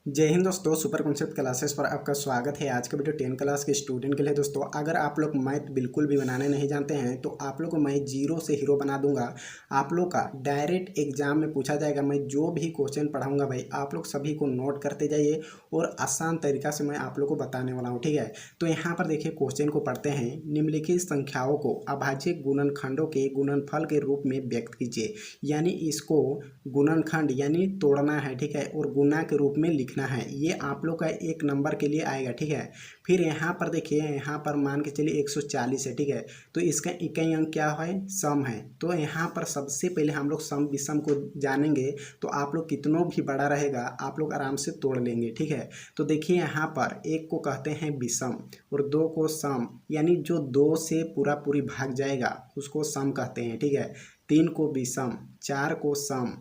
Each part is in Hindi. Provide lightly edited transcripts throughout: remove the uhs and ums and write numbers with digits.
जय हिंद दोस्तों, सुपर कॉन्सेप्ट क्लासेस पर आपका स्वागत है। आज का वीडियो 10 क्लास के स्टूडेंट के लिए। दोस्तों अगर आप लोग मैथ बिल्कुल भी बनाने नहीं जानते हैं तो आप लोग को मैं जीरो से हीरो बना दूंगा। आप लोग का डायरेक्ट एग्जाम में पूछा जाएगा। मैं जो भी क्वेश्चन पढ़ाऊंगा भाई आप लोग सभी को नोट करते जाइए और आसान तरीका से मैं आप लोग को बताने वाला हूँ, ठीक है। तो यहाँ पर देखिए क्वेश्चन को पढ़ते हैं। निम्नलिखित संख्याओं को अभाज्य गुणनखंडों के गुणनफल के रूप में व्यक्त कीजिए। यानी इसको गुणनखंड यानी तोड़ना है, ठीक है, और गुना के रूप में लिखना है। ये आप लोग का एक नंबर के लिए आएगा, ठीक है। फिर यहाँ पर देखिए, यहाँ पर मान के चलिए 140 है, ठीक है। तो इसका इकाई अंक क्या है? सम है। तो यहाँ पर सबसे पहले हम लोग सम विषम को जानेंगे। तो आप लोग कितनों भी बड़ा रहेगा आप लोग आराम से तोड़ लेंगे, ठीक है। तो देखिए यहाँ पर एक को कहते हैं विषम और दो को सम, यानी जो दो से पूरा पूरी भाग जाएगा उसको सम कहते हैं, ठीक है। तीन को विषम, चार को सम,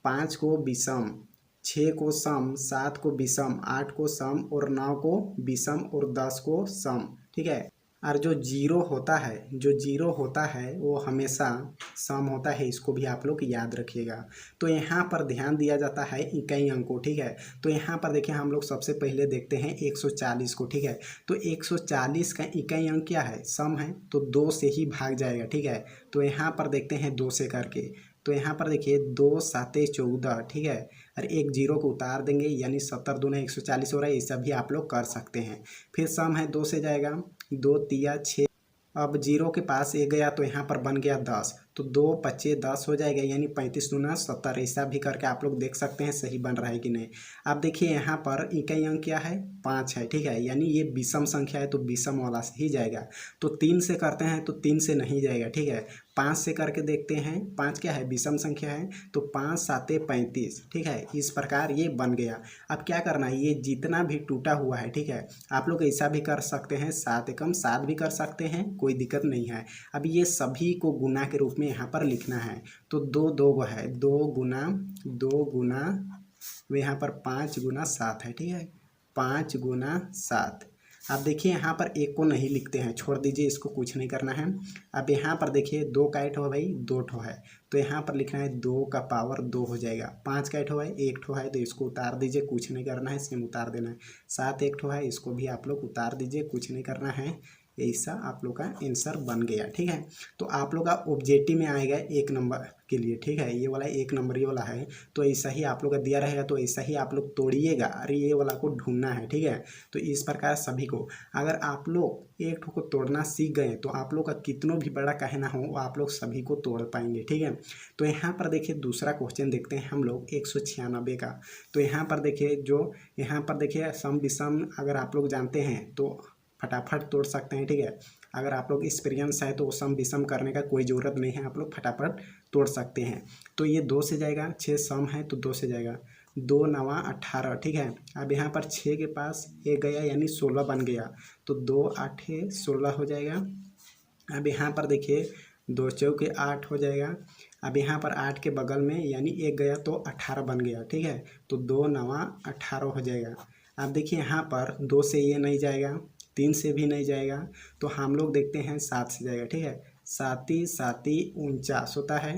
पाँच को विषम, छः को सम, सात को विषम, आठ को सम और नौ को विषम और 10 को सम, ठीक है। और जो जीरो होता है, जो जीरो होता है वो हमेशा सम होता है। इसको भी आप लोग याद रखिएगा। तो यहाँ पर ध्यान दिया जाता है इकाई अंक को, ठीक है। तो यहाँ पर देखिए हम लोग सबसे पहले देखते हैं 140 को, ठीक है। तो 140 का इकाई अंक क्या है? सम है। तो दो से ही भाग जाएगा, ठीक है। तो यहाँ पर देखते हैं दो से करके। तो यहाँ पर देखिए 2 साते 14, ठीक है। और एक जीरो को उतार देंगे यानी 70 दूना 140 हो रहा है। ऐसा भी आप लोग कर सकते हैं। फिर सम है, 2 से जाएगा, 2 तिया 6। अब जीरो के पास एक गया तो यहाँ पर बन गया 10। तो 2 पच्चे 10 हो जाएगा यानी 35 दूना 70। ऐसा भी करके आप लोग देख सकते हैं सही बन रहा है कि नहीं। अब देखिए यहाँ पर इकाई अंक क्या है? 5 है, ठीक है। यानी ये विषम संख्या है तो विषम वाला से ही जाएगा। तो 3 से करते हैं तो 3 से नहीं जाएगा, ठीक है। 5 से करके देखते हैं। 5 क्या है? विषम संख्या है। तो 5 साते 35, ठीक है। इस प्रकार ये बन गया। अब क्या करना है? ये जितना भी टूटा हुआ है, ठीक है, आप लोग ऐसा भी कर सकते हैं, 7 एकम 7 भी कर सकते हैं, कोई दिक्कत नहीं है। अब ये सभी को गुना के रूप में यहाँ पर लिखना है। तो दो दो गो है, 2 गुना यहाँ पर 5 गुना 7 है, ठीक है। 5 गुना 7। अब देखिए यहाँ पर एक को नहीं लिखते हैं, छोड़ दीजिए, इसको कुछ नहीं करना है। अब यहाँ पर देखिए 2 का एट हो भाई, 2 ठो है। तो यहाँ पर लिखना है 2 का पावर 2 हो जाएगा। 5 का एट हो है, 1 ठो है तो इसको उतार दीजिए, कुछ नहीं करना है, सेम उतार देना है। 7 एक ठो है, इसको भी आप लोग उतार दीजिए, कुछ नहीं करना है। ऐसा आप लोग का आंसर बन गया, ठीक है। तो आप लोग का ऑब्जेक्टिव में आएगा 1 नंबर के लिए, ठीक है। ये वाला 1 नंबर ये वाला है। तो ऐसा ही आप लोग का दिया रहेगा तो ऐसा ही आप लोग तोड़िएगा। अरे ये वाला को ढूंढना है, ठीक है। तो इस प्रकार सभी को अगर आप लोग एक ठो को तोड़ना सीख गए तो आप लोग का कितनों भी बड़ा कहना हो वो आप लोग सभी को तोड़ पाएंगे, ठीक है। तो यहाँ पर देखिए दूसरा क्वेश्चन देखते हैं हम लोग 196 का। तो यहाँ पर देखिए यहाँ पर देखिए सम विषम अगर आप लोग जानते हैं तो फटाफट तोड़ सकते हैं, ठीक है। अगर आप लोग एक्सपीरियंस है तो सम विषम करने का कोई ज़रूरत नहीं है, आप लोग फटाफट तोड़ सकते हैं। तो ये 2 से जाएगा, 6 सम है तो 2 से जाएगा, 2 नवा 18, ठीक है। अब यहाँ पर 6 के पास एक गया यानी 16 बन गया। तो 2 आठे 16 हो जाएगा। अब यहाँ पर देखिए 2 चौके 8 हो जाएगा। अब यहाँ पर 8 के बगल में यानी एक गया तो 18 बन गया, ठीक है। तो 2 नवा 18 हो जाएगा। अब देखिए यहाँ पर 2 से ये नहीं जाएगा, 3 से भी नहीं जाएगा, तो हम लोग देखते हैं 7 से जाएगा, ठीक है। साती साती 49 होता है।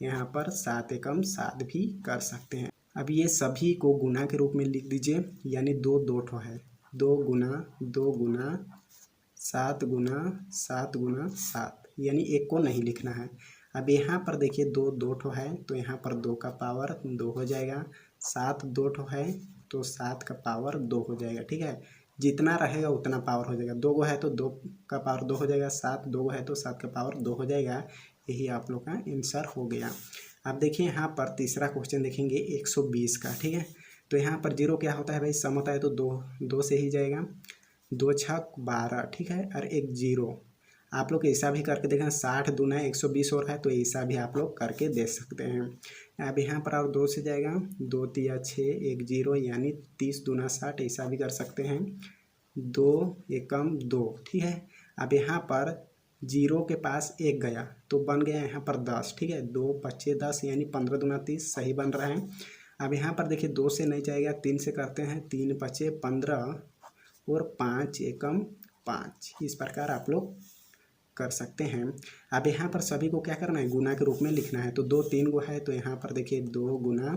यहाँ पर 7 एकम 7 भी कर सकते हैं। अब ये सभी को गुना के रूप में लिख दीजिए, यानी 2 दो ठो है, 2 गुना 2 गुना 7 गुना 7 गुना 7, यानी एक को नहीं लिखना है। अब यहाँ पर देखिए 2 दो ठो है तो यहाँ पर 2 का पावर 2 हो जाएगा। 7 दो ठो है तो 7 का पावर 2 हो जाएगा, ठीक है। जितना रहेगा उतना पावर हो जाएगा। 2 गो है तो 2 का पावर 2 हो जाएगा। 7 2 गो है तो 7 का पावर 2 हो जाएगा। यही आप लोग का आंसर हो गया। अब देखिए यहाँ पर तीसरा क्वेश्चन देखेंगे 120 का, ठीक है। तो यहाँ पर जीरो क्या होता है भाई? सम होता है तो दो से ही जाएगा। 2 छक 12, ठीक है, और एक जीरो। आप लोग ऐसा भी करके देखें, 60 दूना 120 हो रहा है तो ऐसा भी आप लोग करके दे सकते हैं। अब यहाँ पर और 2 से जाएगा, 2 तिया 6 एक जीरो यानी 30 दूना 60, ऐसा भी कर सकते हैं। 2 एकम 2, ठीक है। अब यहाँ पर जीरो के पास एक गया तो बन गया यहाँ पर 10, ठीक है। 2 पच्चे 10 यानी 15 दूना 30, सही बन रहा है। अब यहाँ पर देखिए 2 से नहीं जाएगा, 3 से करते हैं, 3 पच्चे 15 और 5 एकम 5, इस प्रकार आप लोग कर सकते हैं। अब यहाँ पर सभी को क्या करना है? गुना के रूप में लिखना है। तो 2 3 गो है तो यहाँ पर देखिए 2 गुना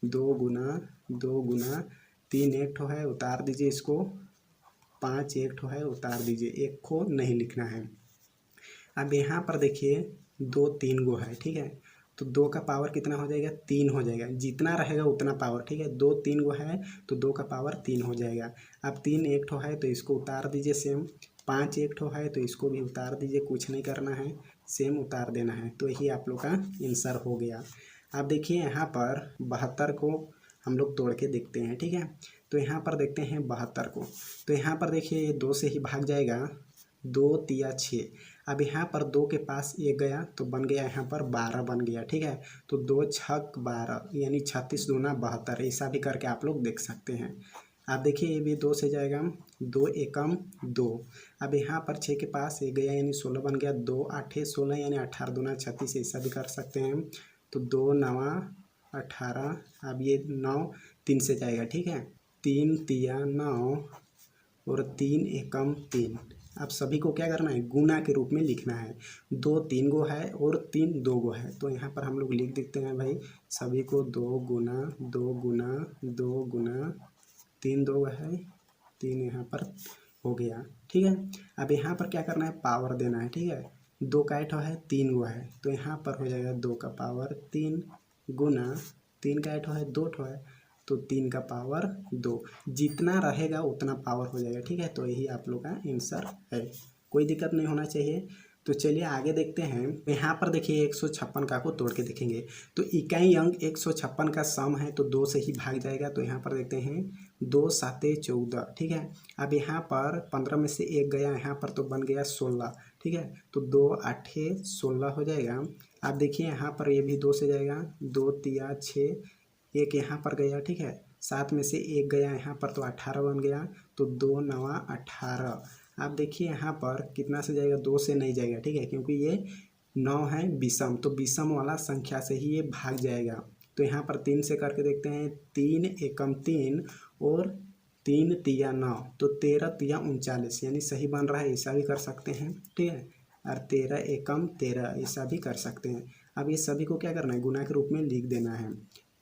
2 गुना 2 गुना 3 एक ठो है, उतार दीजिए इसको। 5 एक ठो है, उतार दीजिए, एक को नहीं लिखना है। अब यहाँ पर देखिए 2 3 गो है, ठीक है। तो 2 का पावर कितना हो जाएगा, 3 हो जाएगा। जितना रहेगा उतना पावर, ठीक है। 2 3 गो है तो 2 का पावर 3 हो जाएगा। अब 3 एक ठो है तो इसको उतार दीजिए सेम। 5 एक ठो है तो इसको भी उतार दीजिए, कुछ नहीं करना है, सेम उतार देना है। तो यही आप लोग का आंसर हो गया। अब देखिए यहाँ पर 72 को हम लोग तोड़ के देखते हैं, ठीक है। तो यहाँ पर देखते हैं 72 को, तो यहाँ पर देखिए 2 से ही भाग जाएगा, 2 तिया 6। अब यहाँ पर 2 के पास 1 गया तो बन गया यहाँ पर 12 बन गया, ठीक है। तो 2 छक 12 यानी 36 दूना 72, ऐसा भी करके आप लोग देख सकते हैं। अब देखिए ये भी 2 से जाएगा, 2 एकम 2। अब यहाँ पर 6 के पास 1 गया यानी 16 बन गया, 2 आठे 16 यानी 18 दूना 36, ऐसा भी कर सकते हैं। तो 2 नवा 18। अब ये 9 3 से जाएगा, ठीक है। 3 तिया 9 और 3 एकम 3। अब सभी को क्या करना है, गुना के रूप में लिखना है। 2 3 गो है और 3 2 गो है, तो यहाँ पर हम लोग लिख देते हैं भाई सभी को 2 गुना 2 गुना 2 गुना 3 2 है, 3 यहाँ पर हो गया, ठीक है। अब यहाँ पर क्या करना है, पावर देना है, ठीक है। 2 का 8 है, 3 गो है, तो यहाँ पर हो जाएगा 2 का पावर 3 गुना 3 का 8 है, 2 ठो है, तो 3 का पावर 2। जितना रहेगा उतना पावर हो जाएगा, ठीक है। तो यही आप लोग का आंसर है, कोई दिक्कत नहीं होना चाहिए। तो चलिए आगे देखते हैं। यहाँ पर देखिए 156 का को तोड़ के देखेंगे। तो इकाई अंक 156 का सम है तो 2 से ही भाग जाएगा। तो यहाँ पर देखते हैं 2 साते 14, ठीक है। अब यहाँ पर 15 में से 1 गया, यहाँ पर तो बन गया 16, ठीक है। तो 2 आठे 16 हो जाएगा। अब देखिए यहाँ पर ये भी 2 से जाएगा, 2 तिया 6, 1 यहाँ पर गया, ठीक है। 7 में से 1 गया यहाँ पर तो 18 बन गया, तो 2 नवा 18। अब देखिए यहाँ पर कितना से जाएगा, 2 से नहीं जाएगा, ठीक है, क्योंकि ये 9 है विषम, तो विषम वाला संख्या से ही ये भाग जाएगा। तो यहाँ पर 3 से करके देखते हैं, 3 एकम 3 और 3 तिया 9, तो 13 तिया 39 यानी सही बन रहा है, ऐसा भी कर सकते हैं, ठीक है। और 13 एकम 13 ऐसा भी कर सकते हैं। अब ये सभी को क्या करना है, गुना के रूप में लिख देना है।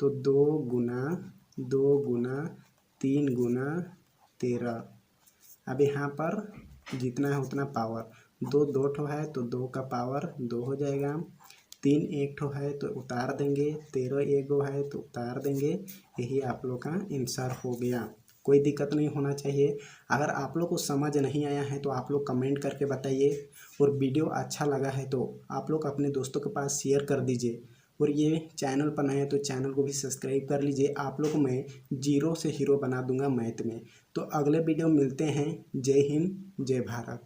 तो 2 गुना 2 गुना 3 गुना 13। अब यहाँ पर जितना है उतना पावर, 2 2 ठो है तो 2 का पावर 2 हो जाएगा। 3 एक ठो है तो उतार देंगे, 13 एक गो है तो उतार देंगे। यही आप लोग का आंसर हो गया, कोई दिक्कत नहीं होना चाहिए। अगर आप लोग को समझ नहीं आया है तो आप लोग कमेंट करके बताइए, और वीडियो अच्छा लगा है तो आप लोग अपने दोस्तों के पास शेयर कर दीजिए। और ये चैनल पर नए हैं तो चैनल को भी सब्सक्राइब कर लीजिए। आप लोग को मैं 0 से हीरो बना दूंगा मैथ में। तो अगले वीडियो मिलते हैं। जय हिंद, जय भारत।